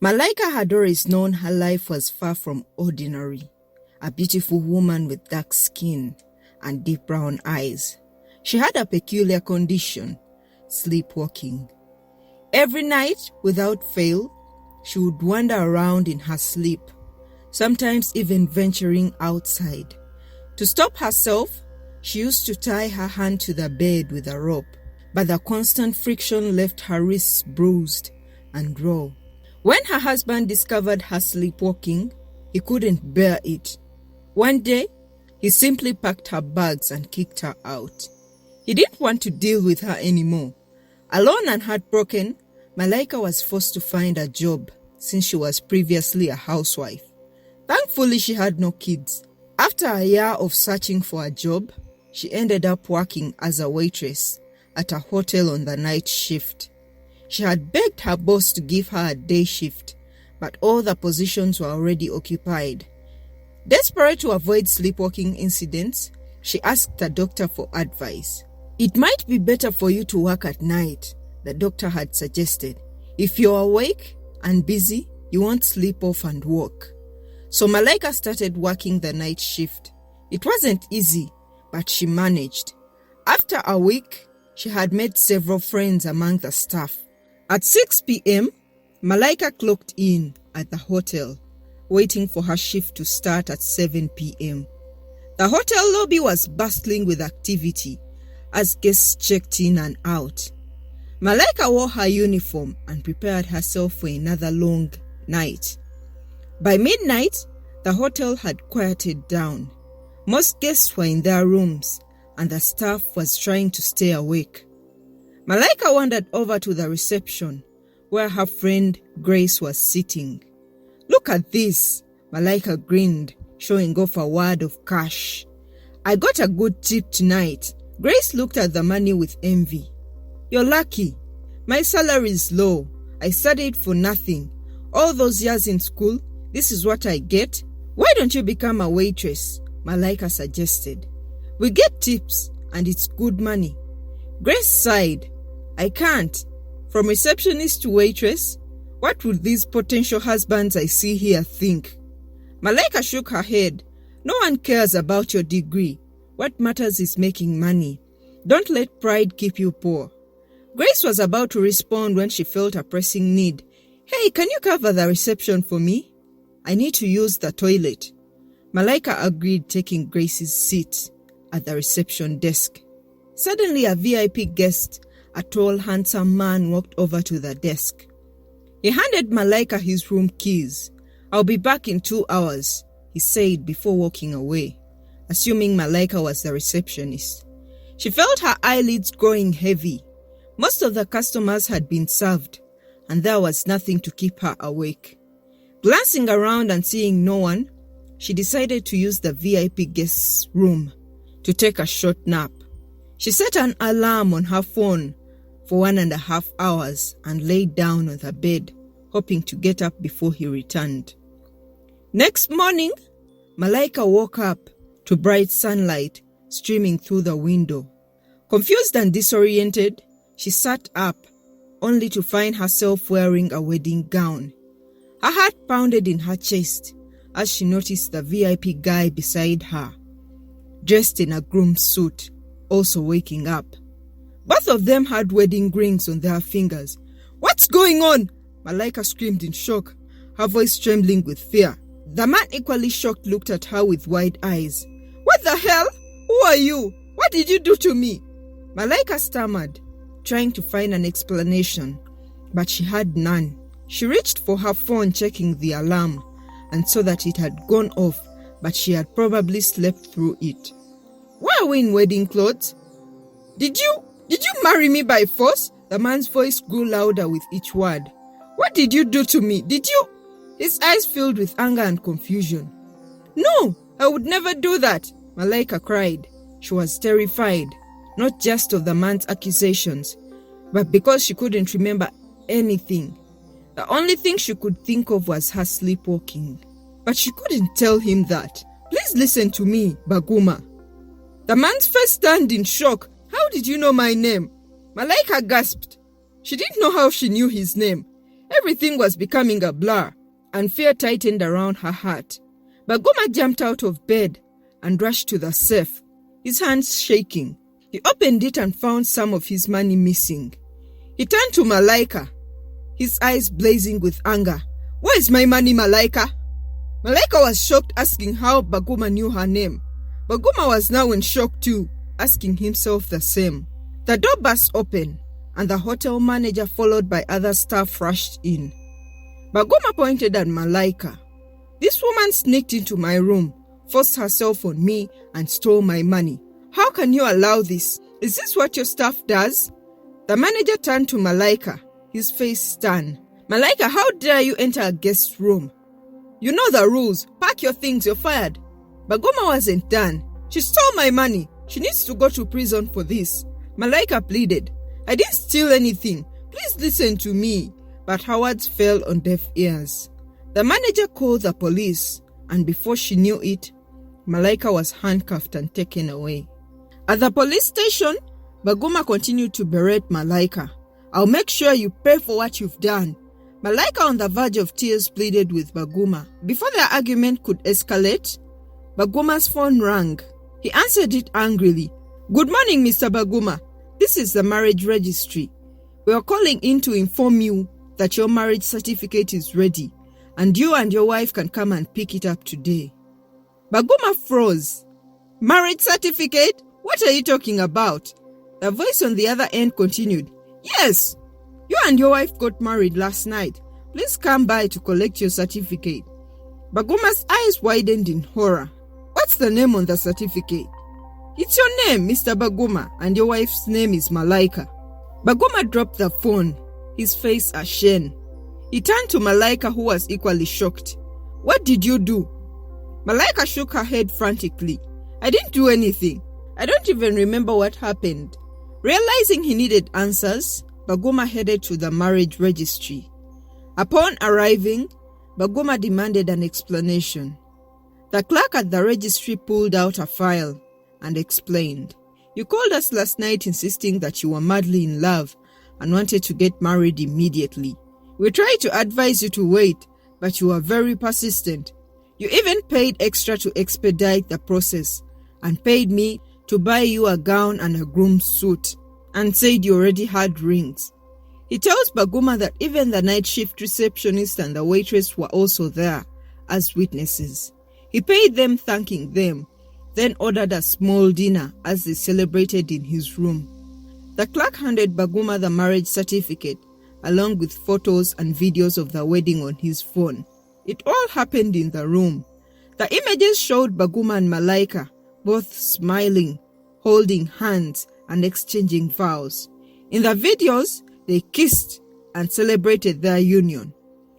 Malaika had always known her life was far from ordinary. A beautiful woman with dark skin and deep brown eyes. She had a peculiar condition, sleepwalking. Every night, without fail, she would wander around in her sleep, sometimes even venturing outside. To stop herself, she used to tie her hand to the bed with a rope, but the constant friction left her wrists bruised and raw. When her husband discovered her sleepwalking, he couldn't bear it. One day, he simply packed her bags and kicked her out. He didn't want to deal with her anymore. Alone and heartbroken, Malaika was forced to find a job since she was previously a housewife. Thankfully, she had no kids. After a year of searching for a job, she ended up working as a waitress at a hotel on the night shift. She had begged her boss to give her a day shift, but all the positions were already occupied. Desperate to avoid sleepwalking incidents, she asked the doctor for advice. "It might be better for you to work at night," the doctor had suggested. "If you're awake and busy, you won't sleep off and work." So Malaika started working the night shift. It wasn't easy, but she managed. After a week, she had made several friends among the staff. At 6 p.m., Malaika clocked in at the hotel, waiting for her shift to start at 7 p.m. The hotel lobby was bustling with activity as guests checked in and out. Malaika wore her uniform and prepared herself for another long night. By midnight, the hotel had quieted down. Most guests were in their rooms, and the staff was trying to stay awake. Malaika wandered over to the reception, where her friend Grace was sitting. "Look at this," Malaika grinned, showing off a wad of cash. "I got a good tip tonight." Grace looked at the money with envy. "You're lucky. My salary is low. I studied for nothing. All those years in school, this is what I get. Why don't you become a waitress?" Malaika suggested. "We get tips, and it's good money." Grace sighed. "I can't. From receptionist to waitress, what would these potential husbands I see here think?" Malaika shook her head. "No one cares about your degree. What matters is making money. Don't let pride keep you poor." Grace was about to respond when she felt a pressing need. "Hey, can you cover the reception for me? I need to use the toilet." Malaika agreed, taking Grace's seat at the reception desk. Suddenly, a VIP guest, a tall, handsome man, walked over to the desk. He handed Malaika his room keys. "I'll be back in 2 hours," he said before walking away, assuming Malaika was the receptionist. She felt her eyelids growing heavy. Most of the customers had been served, and there was nothing to keep her awake. Glancing around and seeing no one, she decided to use the VIP guest's room to take a short nap. She set an alarm on her phone for 1.5 hours and laid down on the bed, hoping to get up before he returned. Next morning, Malaika woke up to bright sunlight streaming through the window. Confused and disoriented, she sat up, only to find herself wearing a wedding gown. Her heart pounded in her chest as she noticed the VIP guy beside her, dressed in a groom's suit, also waking up. Both of them had wedding rings on their fingers. "What's going on?" Malaika screamed in shock, her voice trembling with fear. The man, equally shocked, looked at her with wide eyes. "What the hell? Who are you? What did you do to me?" Malaika stammered, trying to find an explanation, but she had none. She reached for her phone, checking the alarm, and saw that it had gone off, but she had probably slept through it. "Why are we in wedding clothes? Did you marry me by force?" The man's voice grew louder with each word. "What did you do to me? Did you?" His eyes filled with anger and confusion. "No, I would never do that," Malaika cried. She was terrified, not just of the man's accusations, but because she couldn't remember anything. The only thing she could think of was her sleepwalking. But she couldn't tell him that. "Please listen to me, Baguma." The man's face turned in shock. "How did you know my name?" Malaika gasped. She didn't know how she knew his name. Everything was becoming a blur, and fear tightened around her heart. Baguma jumped out of bed and rushed to the safe, his hands shaking. He opened it and found some of his money missing. He turned to Malaika, his eyes blazing with anger. "Where is my money, Malaika?" Malaika was shocked, asking how Baguma knew her name. Baguma was now in shock too, asking himself the same. The door burst open, and the hotel manager, followed by other staff, rushed in. Baguma pointed at Malaika. "This woman sneaked into my room, forced herself on me, and stole my money. How can you allow this? Is this what your staff does?" The manager turned to Malaika, his face stern. "Malaika, how dare you enter a guest's room? You know the rules. Pack your things, you're fired." Baguma wasn't done. "She stole my money. She needs to go to prison for this." Malaika pleaded. "I didn't steal anything. Please listen to me." But her words fell on deaf ears. The manager called the police, and before she knew it, Malaika was handcuffed and taken away. At the police station, Baguma continued to berate Malaika. "I'll make sure you pay for what you've done." Malaika, on the verge of tears, pleaded with Baguma. Before their argument could escalate, Baguma's phone rang. He answered it angrily. "Good morning, Mr. Baguma. This is the marriage registry. We are calling in to inform you that your marriage certificate is ready, and you and your wife can come and pick it up today." Baguma froze. "Marriage certificate? What are you talking about?" The voice on the other end continued. "Yes, you and your wife got married last night. Please come by to collect your certificate." Baguma's eyes widened in horror. "What's the name on the certificate?" "It's your name, Mr. Baguma, and your wife's name is Malaika." Baguma dropped the phone, his face ashen. He turned to Malaika, who was equally shocked. "What did you do?" Malaika shook her head frantically. "I didn't do anything. I don't even remember what happened." Realizing he needed answers, Baguma headed to the marriage registry. Upon arriving, Baguma demanded an explanation. The clerk at the registry pulled out a file and explained. "You called us last night insisting that you were madly in love and wanted to get married immediately. We tried to advise you to wait, but you were very persistent. You even paid extra to expedite the process and paid me to buy you a gown and a groom's suit and said you already had rings." He tells Baguma that even the night shift receptionist and the waitress were also there as witnesses. He paid them, thanking them, then ordered a small dinner as they celebrated in his room. The clerk handed Baguma the marriage certificate along with photos and videos of the wedding on his phone. It all happened in the room. The images showed Baguma and Malaika both smiling, holding hands, and exchanging vows. In the videos, they kissed and celebrated their union.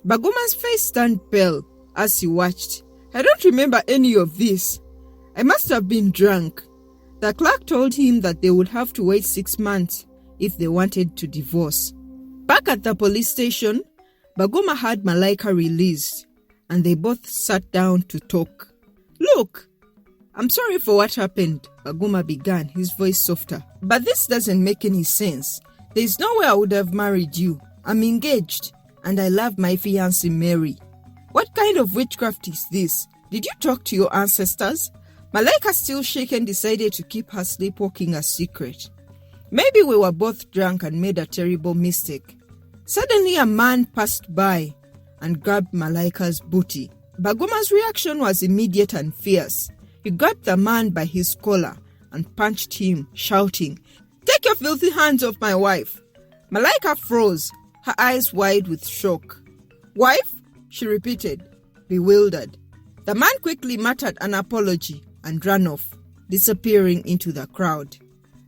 Baguma's face turned pale as he watched. "I don't remember any of this. I must have been drunk." The clerk told him that they would have to wait 6 months if they wanted to divorce. Back at the police station, Baguma had Malaika released, and they both sat down to talk. "Look, I'm sorry for what happened," Baguma began, his voice softer. "But this doesn't make any sense. There's no way I would have married you. I'm engaged, and I love my fiancé Mary. What kind of witchcraft is this? Did you talk to your ancestors?" Malaika, still shaken, decided to keep her sleepwalking a secret. "Maybe we were both drunk and made a terrible mistake." Suddenly a man passed by and grabbed Malaika's booty. Baguma's reaction was immediate and fierce. He grabbed the man by his collar and punched him, shouting, "Take your filthy hands off my wife!" Malaika froze, her eyes wide with shock. "Wife?" she repeated, bewildered. The man quickly muttered an apology and ran off, disappearing into the crowd.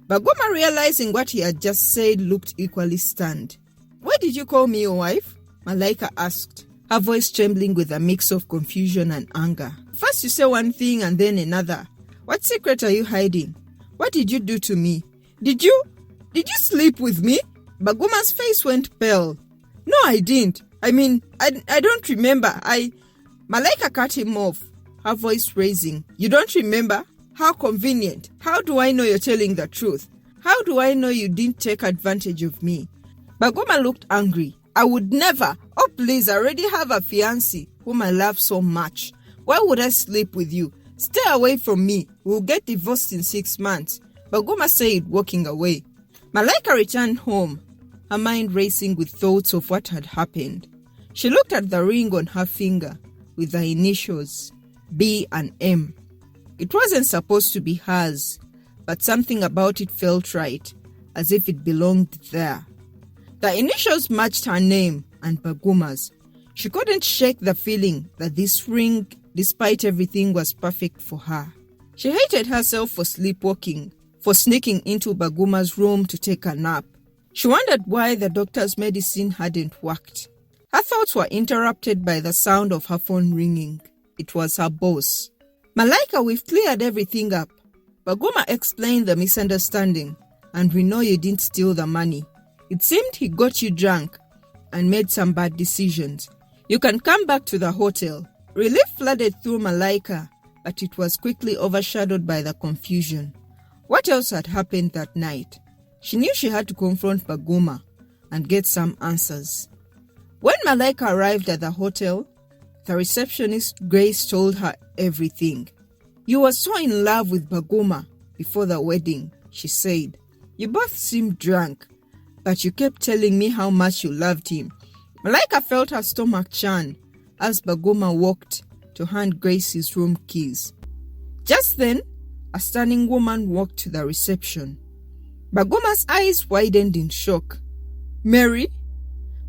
Baguma, realizing what he had just said, looked equally stunned. "Why did you call me your wife?" Malaika asked, her voice trembling with a mix of confusion and anger. "First you say one thing and then another. What secret are you hiding? What did you do to me? Did you sleep with me?" Baguma's face went pale. "No, I didn't. I mean, I don't remember. Malaika cut him off, her voice raising. "You don't remember? How convenient. How do I know you're telling the truth? How do I know you didn't take advantage of me?" Baguma looked angry, I would never. Oh, please, I already have a fiancé whom I love so much. Why would I sleep with you? Stay away from me. We'll get divorced in 6 months. Bagoma said, walking away. Malaika returned home, her mind racing with thoughts of what had happened. She looked at the ring on her finger with the initials B and M. It wasn't supposed to be hers, but something about it felt right, as if it belonged there. The initials matched her name and Bagoma's. She couldn't shake the feeling that this ring, despite everything, was perfect for her. She hated herself for sleepwalking, for sneaking into Bagoma's room to take a nap. She wondered why the doctor's medicine hadn't worked. Her thoughts were interrupted by the sound of her phone ringing. It was her boss. Malaika, we've cleared everything up. Bagoma explained the misunderstanding, and we know you didn't steal the money. It seemed he got you drunk and made some bad decisions. You can come back to the hotel. Relief flooded through Malaika, but it was quickly overshadowed by the confusion. What else had happened that night? She knew she had to confront Bagoma and get some answers. When Malaika arrived at the hotel, the receptionist Grace told her everything. You were so in love with Bagoma before the wedding, she said. You both seemed drunk, but you kept telling me how much you loved him. Malaika felt her stomach churn as Bagoma walked to hand Grace his room keys. Just then, a stunning woman walked to the reception. Bagoma's eyes widened in shock. Mary?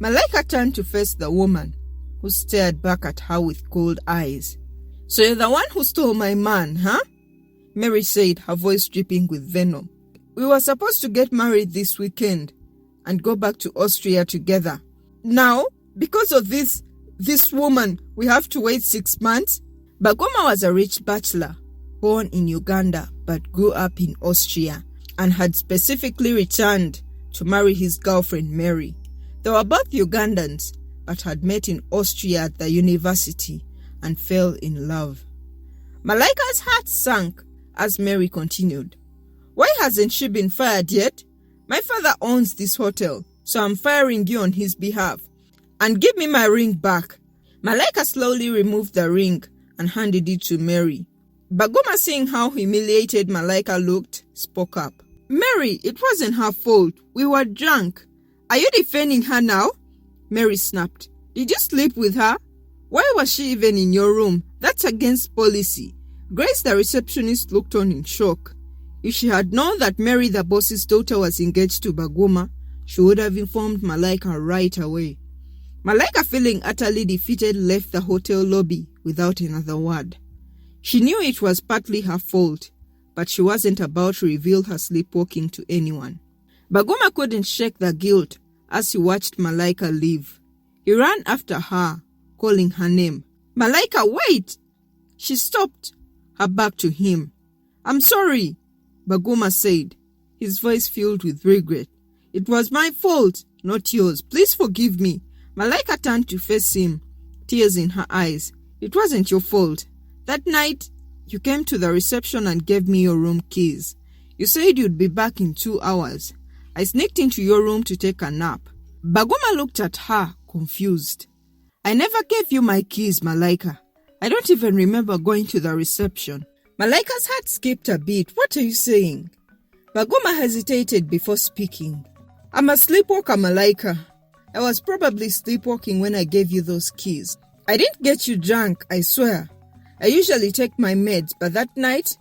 Malaika turned to face the woman, who stared back at her with cold eyes. So you're the one who stole my man, huh? Mary said, her voice dripping with venom. We were supposed to get married this weekend and go back to Austria together. Now, because of this woman, we have to wait 6 months? Bagoma was a rich bachelor, born in Uganda but grew up in Austria, and had specifically returned to marry his girlfriend Mary. They were both Ugandans, but had met in Austria at the university and fell in love. Malaika's heart sank as Mary continued. Why hasn't she been fired yet? My father owns this hotel, so I'm firing you on his behalf. And give me my ring back. Malaika slowly removed the ring and handed it to Mary. Bagoma, seeing how humiliated Malaika looked, spoke up. Mary, it wasn't her fault. We were drunk. Are you defending her now? Mary snapped. Did you sleep with her? Why was she even in your room? That's against policy. Grace, the receptionist, looked on in shock. If she had known that Mary, the boss's daughter, was engaged to Bagoma, she would have informed Malaika right away. Malaika, feeling utterly defeated, left the hotel lobby without another word. She knew it was partly her fault, but she wasn't about to reveal her sleepwalking to anyone. Bagoma couldn't shake the guilt as he watched Malaika leave. He ran after her, calling her name. Malaika, wait! She stopped, her back to him. I'm sorry, Bagoma said, his voice filled with regret. It was my fault, not yours. Please forgive me. Malaika turned to face him, tears in her eyes. It wasn't your fault. That night, you came to the reception and gave me your room keys. You said you'd be back in 2 hours. I sneaked into your room to take a nap. Bagoma looked at her, confused. I never gave you my keys, Malaika. I don't even remember going to the reception. Malaika's heart skipped a beat. What are you saying? Bagoma hesitated before speaking. I'm a sleepwalker, Malaika. I was probably sleepwalking when I gave you those keys. I didn't get you drunk, I swear. I usually take my meds, but that night,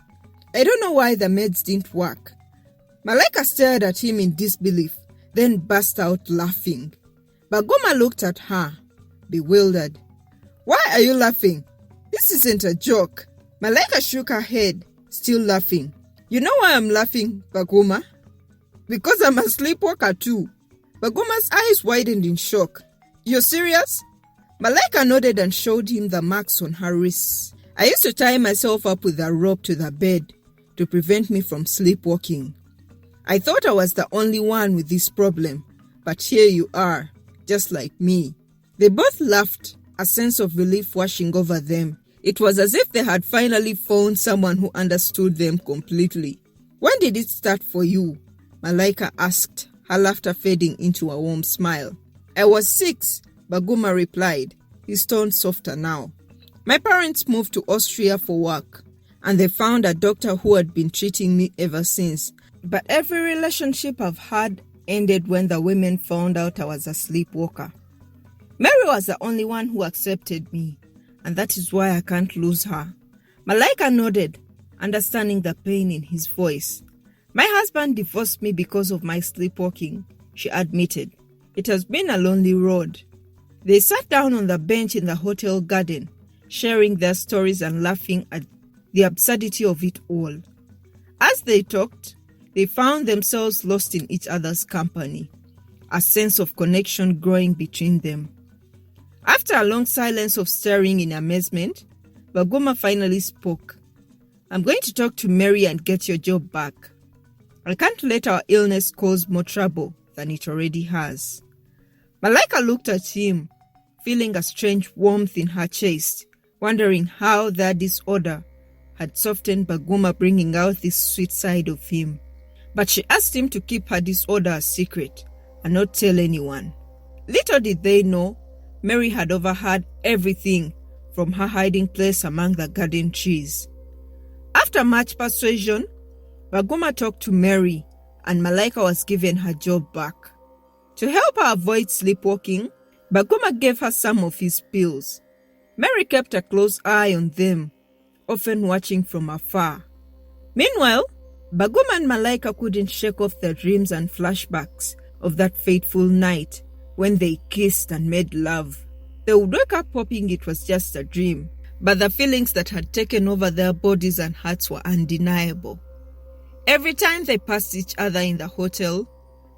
I don't know why the meds didn't work. Malaika stared at him in disbelief, then burst out laughing. Bagoma looked at her, bewildered. Why are you laughing? This isn't a joke. Malaika shook her head, still laughing. You know why I'm laughing, Bagoma? Because I'm a sleepwalker too. Bagoma's eyes widened in shock. You're serious? Malaika nodded and showed him the marks on her wrists. I used to tie myself up with a rope to the bed to prevent me from sleepwalking. I thought I was the only one with this problem, but here you are, just like me. They both laughed, a sense of relief washing over them. It was as if they had finally found someone who understood them completely. When did it start for you? Malaika asked, her laughter fading into a warm smile. I was 6, Baguma replied, his tone softer now. My parents moved to Austria for work, and they found a doctor who had been treating me ever since. But every relationship I've had ended when the women found out I was a sleepwalker. Mary was the only one who accepted me, and that is why I can't lose her. Malaika nodded, understanding the pain in his voice. My husband divorced me because of my sleepwalking, she admitted. It has been a lonely road. They sat down on the bench in the hotel garden, sharing their stories and laughing at the absurdity of it all. As they talked, they found themselves lost in each other's company, a sense of connection growing between them. After a long silence of staring in amazement, Baguma finally spoke. I'm going to talk to Mary and get your job back. I can't let our illness cause more trouble than it already has. Malaika looked at him, feeling a strange warmth in her chest, wondering how their disorder had softened Baguma, bringing out this sweet side of him. But she asked him to keep her disorder a secret and not tell anyone. Little did they know, Mary had overheard everything from her hiding place among the garden trees. After much persuasion, Baguma talked to Mary, and Malaika was given her job back. To help her avoid sleepwalking, Baguma gave her some of his pills. Mary kept a close eye on them, often watching from afar. Meanwhile, Baguma and Malaika couldn't shake off their dreams and flashbacks of that fateful night when they kissed and made love. They would wake up hoping it was just a dream, but the feelings that had taken over their bodies and hearts were undeniable. Every time they passed each other in the hotel,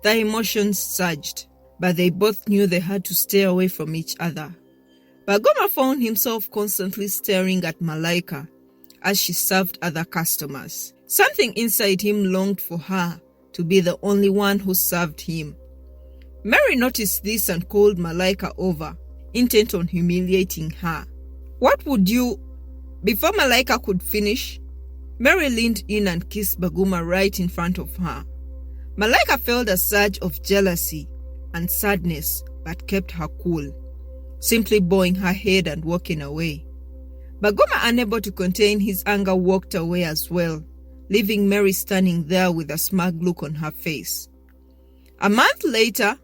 their emotions surged, but they both knew they had to stay away from each other. Baguma found himself constantly staring at Malaika as she served other customers. Something inside him longed for her to be the only one who served him. Mary noticed this and called Malaika over, intent on humiliating her. What would you... Before Malaika could finish, Mary leaned in and kissed Baguma right in front of her. Malaika felt a surge of jealousy and sadness, but kept her cool, simply bowing her head and walking away. Baguma, unable to contain his anger, walked away as well, leaving Mary standing there with a smug look on her face. A month later,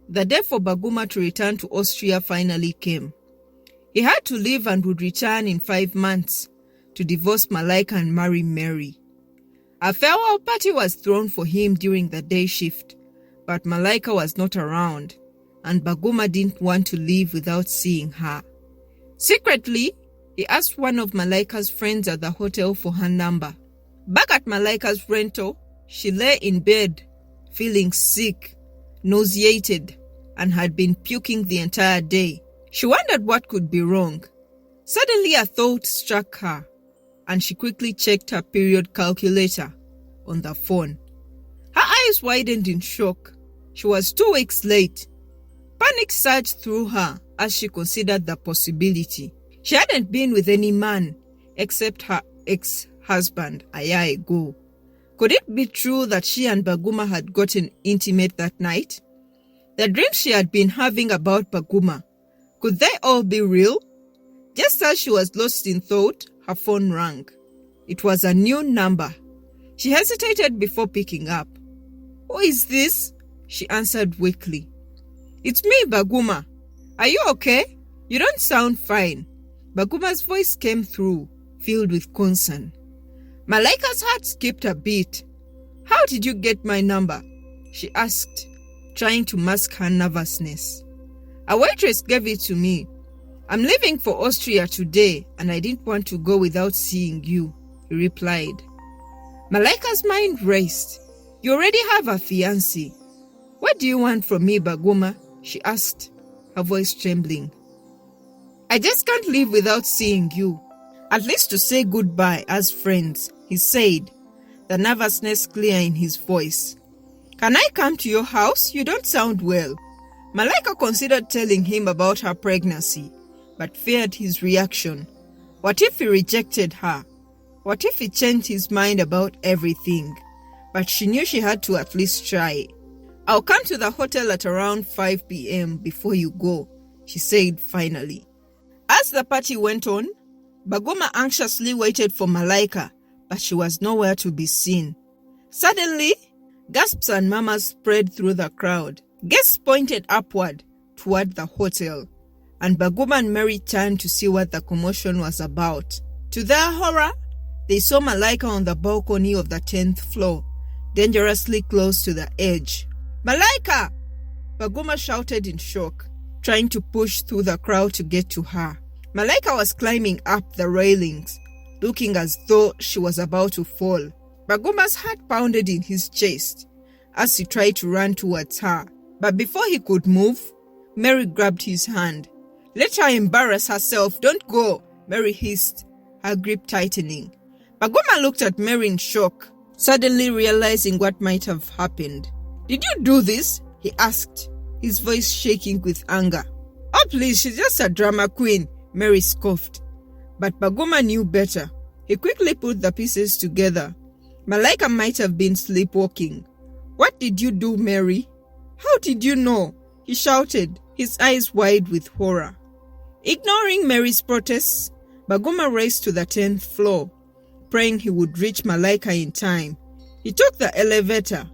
the day for Baguma to return to Austria finally came. He had to leave and would return in 5 months to divorce Malaika and marry Mary. A farewell party was thrown for him during the day shift, but Malaika was not around, and Baguma didn't want to leave without seeing her. Secretly, he asked one of Malaika's friends at the hotel for her number. Back at Malaika's rental, she lay in bed, feeling sick, nauseated, and had been puking the entire day. She wondered what could be wrong. Suddenly a thought struck her, and she quickly checked her period calculator on the phone. Her eyes widened in shock. She was 2 weeks late. Panic surged through her as she considered the possibility. She hadn't been with any man except her ex-husband a year ago. Could it be true that she and Baguma had gotten intimate that night? The dreams she had been having about Baguma, could they all be real? Just as she was lost in thought, her phone rang. It was a new number. She hesitated before picking up. Who is this? She answered weakly. It's me, Baguma. Are you okay? You don't sound fine. Baguma's voice came through, filled with concern. Malaika's heart skipped a beat. How did you get my number? She asked, trying to mask her nervousness. A waitress gave it to me. I'm leaving for Austria today, and I didn't want to go without seeing you, he replied. Malaika's mind raced. You already have a fiancé. What do you want from me, Baguma? She asked, her voice trembling. I just can't leave without seeing you. At least to say goodbye as friends, he said, the nervousness clear in his voice. Can I come to your house? You don't sound well. Malaika considered telling him about her pregnancy, but feared his reaction. What if he rejected her? What if he changed his mind about everything? But she knew she had to at least try. "I'll come to the hotel at around 5 p.m. before you go," she said finally. As the party went on, Baguma anxiously waited for Malaika, but she was nowhere to be seen. Suddenly, gasps and murmurs spread through the crowd. Guests pointed upward toward the hotel, and Baguma and Mary turned to see what the commotion was about. To their horror, they saw Malaika on the balcony of the 10th floor, dangerously close to the edge. "Malaika!" Baguma shouted in shock, trying to push through the crowd to get to her. Malaika was climbing up the railings, looking as though she was about to fall. Baguma's heart pounded in his chest as he tried to run towards her. But before he could move, Mary grabbed his hand. "Let her embarrass herself, don't go," Mary hissed, her grip tightening. Baguma looked at Mary in shock, suddenly realizing what might have happened. "Did you do this?" he asked, his voice shaking with anger. "Oh please, she's just a drama queen," Mary scoffed. But Baguma knew better. He quickly put the pieces together. Malaika might have been sleepwalking. "What did you do, Mary? How did you know?" he shouted, his eyes wide with horror. Ignoring Mary's protests, Baguma raced to the 10th floor, praying he would reach Malaika in time. He took the elevator,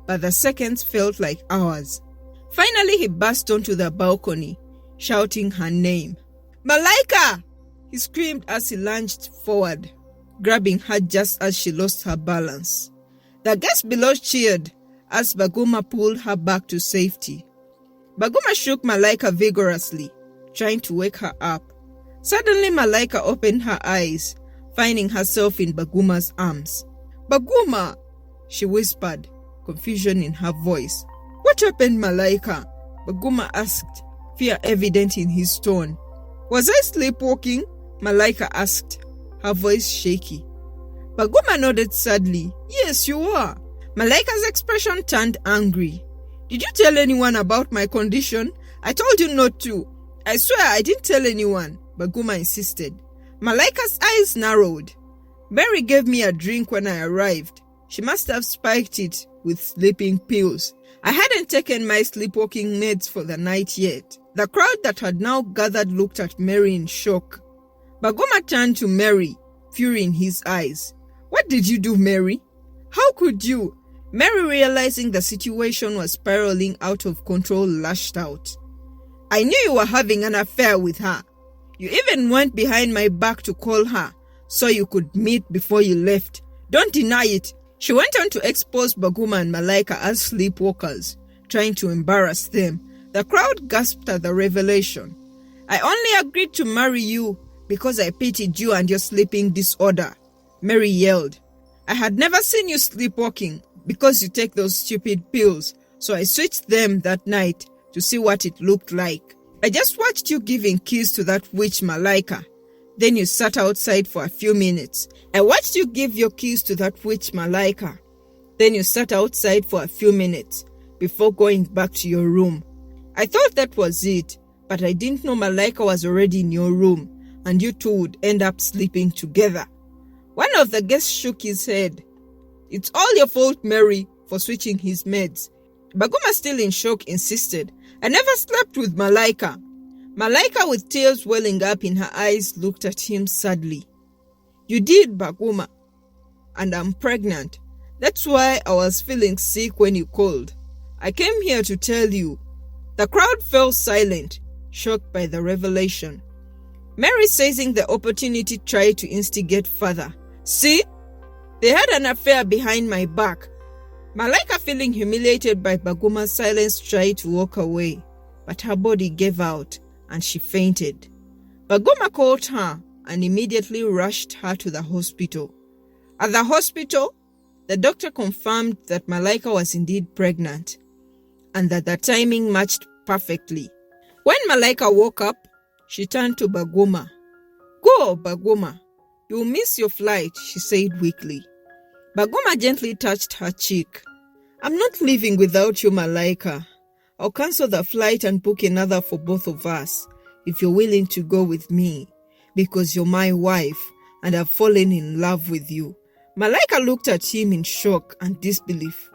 but the seconds felt like hours. Finally, he burst onto the balcony, shouting her name. "Malaika!" he screamed as he lunged forward, grabbing her just as she lost her balance. The guests below cheered as Baguma pulled her back to safety. Baguma shook Malaika vigorously, trying to wake her up. Suddenly, Malaika opened her eyes, finding herself in Baguma's arms. "Baguma!" she whispered, confusion in her voice. "What happened, Malaika?" Baguma asked, fear evident in his tone. "Was I sleepwalking?" Malaika asked, her voice shaky. Baguma nodded sadly. "Yes, you were." Malaika's expression turned angry. "Did you tell anyone about my condition? I told you not to." "I swear I didn't tell anyone," Baguma insisted. Malaika's eyes narrowed. "Mary gave me a drink when I arrived. She must have spiked it with sleeping pills. I hadn't taken my sleepwalking meds for the night yet." The crowd that had now gathered looked at Mary in shock. Baguma turned to Mary, fury in his eyes. "What did you do, Mary? How could you?" Mary, realizing the situation was spiraling out of control, lashed out. "I knew you were having an affair with her. You even went behind my back to call her so you could meet before you left. Don't deny it." She went on to expose Baguma and Malaika as sleepwalkers, trying to embarrass them. The crowd gasped at the revelation. "I only agreed to marry you because I pitied you and your sleeping disorder," Mary yelled. "I had never seen you sleepwalking because you take those stupid pills, so I switched them that night to see what it looked like. I just watched you giving keys to that witch Malaika. Then you sat outside for a few minutes. I watched you give your keys to that witch Malaika. Then you sat outside for a few minutes before going back to your room. I thought that was it, but I didn't know Malaika was already in your room and you two would end up sleeping together." One of the guests shook his head. "It's all your fault, Mary, for switching his meds." Baguma, still in shock, insisted, "I never slept with Malaika." Malaika, with tears welling up in her eyes, looked at him sadly. "You did, Baguma, and I'm pregnant. That's why I was feeling sick when you called. I came here to tell you." The crowd fell silent, shocked by the revelation. Mary, seizing the opportunity, tried to instigate further. "See? They had an affair behind my back." Malaika, feeling humiliated by Baguma's silence, tried to walk away, but her body gave out and she fainted. Baguma caught her and immediately rushed her to the hospital. At the hospital, the doctor confirmed that Malaika was indeed pregnant and that the timing matched perfectly. When Malaika woke up, she turned to Baguma. "Go, Baguma. You'll miss your flight," she said weakly. Baguma gently touched her cheek. "I'm not leaving without you, Malaika. I'll cancel the flight and book another for both of us if you're willing to go with me, because you're my wife and I've fallen in love with you." Malaika looked at him in shock and disbelief.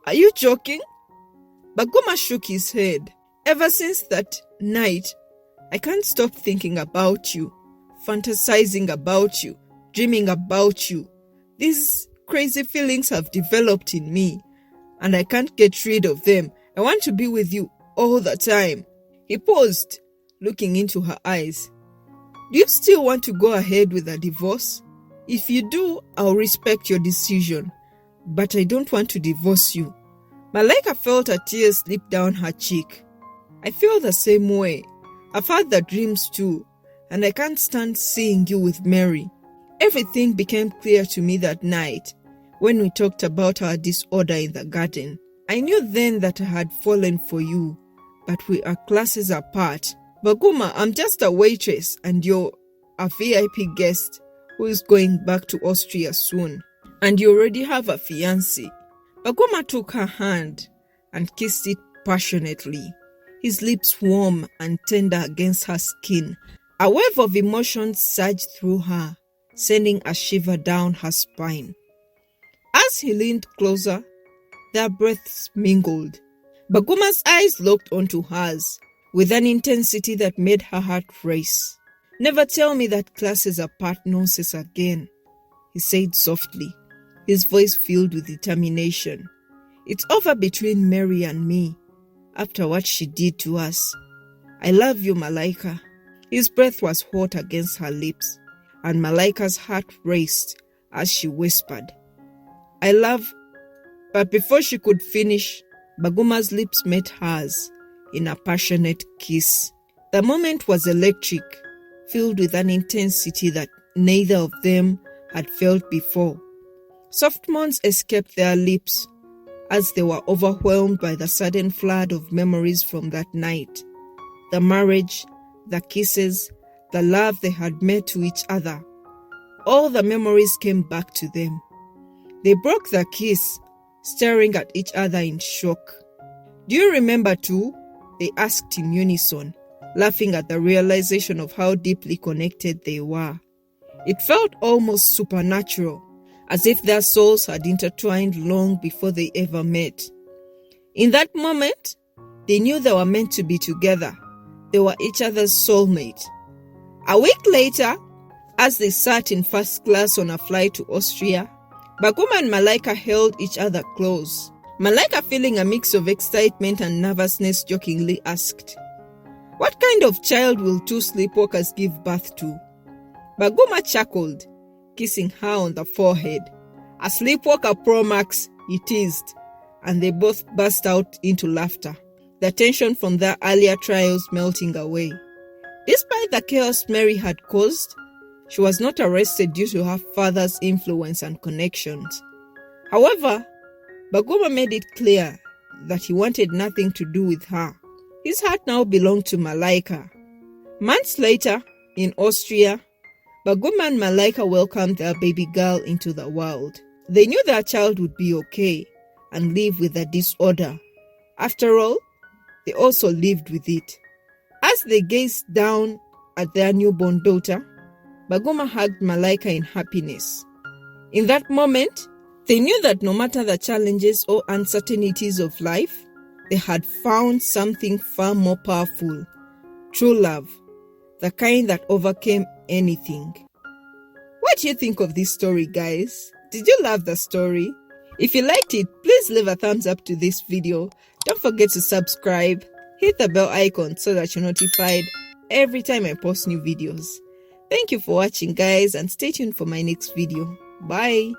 "Are you joking?" Baguma shook his head. Ever since that night, I can't stop thinking about you, fantasizing about you, dreaming about you. These crazy feelings have developed in me, and I can't get rid of them. I want to be with you all the time. He paused, looking into her eyes. Do you still want to go ahead with a divorce? If you do, I'll respect your decision, but I don't want to divorce you. Malaika felt a tear slip down her cheek. I feel the same way. I've had the dreams too, and I can't stand seeing you with Mary. Everything became clear to me that night when we talked about our disorder in the garden. I knew then that I had fallen for you, but we are classes apart. Baguma, I'm just a waitress and you're a VIP guest who is going back to Austria soon. And you already have a fiancé. Baguma took her hand and kissed it passionately, his lips warm and tender against her skin. A wave of emotion surged through her, sending a shiver down her spine. As he leaned closer, their breaths mingled. Baguma's eyes locked onto hers with an intensity that made her heart race. Never tell me that classes apart nonsense again, he said softly, his voice filled with determination. It's over between Mary and me, after what she did to us. I love you, Malaika. His breath was hot against her lips, and Malaika's heart raced as she whispered, I love. But before she could finish, Baguma's lips met hers in a passionate kiss. The moment was electric, filled with an intensity that neither of them had felt before. Soft moans escaped their lips as they were overwhelmed by the sudden flood of memories from that night. The marriage, the kisses, the love they had made to each other. All the memories came back to them. They broke the kiss, staring at each other in shock. Do you remember too? They asked in unison, laughing at the realization of how deeply connected they were. It felt almost supernatural, as if their souls had intertwined long before they ever met. In that moment, they knew they were meant to be together. They were each other's soulmate. A week later, as they sat in first class on a flight to Austria, Baguma and Malaika held each other close. Malaika, feeling a mix of excitement and nervousness, jokingly asked, What kind of child will two sleepwalkers give birth to? Baguma chuckled, kissing her on the forehead. A sleepwalker Pro Max, he teased, and they both burst out into laughter, the tension from their earlier trials melting away. Despite the chaos Mary had caused, she was not arrested due to her father's influence and connections. However, Baguma made it clear that he wanted nothing to do with her. His heart now belonged to Malaika. Months later, in Austria, Baguma and Malaika welcomed their baby girl into the world. They knew their child would be okay and live with the disorder. After all, they also lived with it. As they gazed down at their newborn daughter, Baguma hugged Malaika in happiness. In that moment, they knew that no matter the challenges or uncertainties of life, they had found something far more powerful, true love, the kind that overcame anything. What do you think of this story, guys? Did you love the story? If you liked it, please leave a thumbs up to this video. Don't forget to subscribe, hit the bell icon so that you're notified every time I post new videos. Thank you for watching, guys, and stay tuned for my next video. Bye!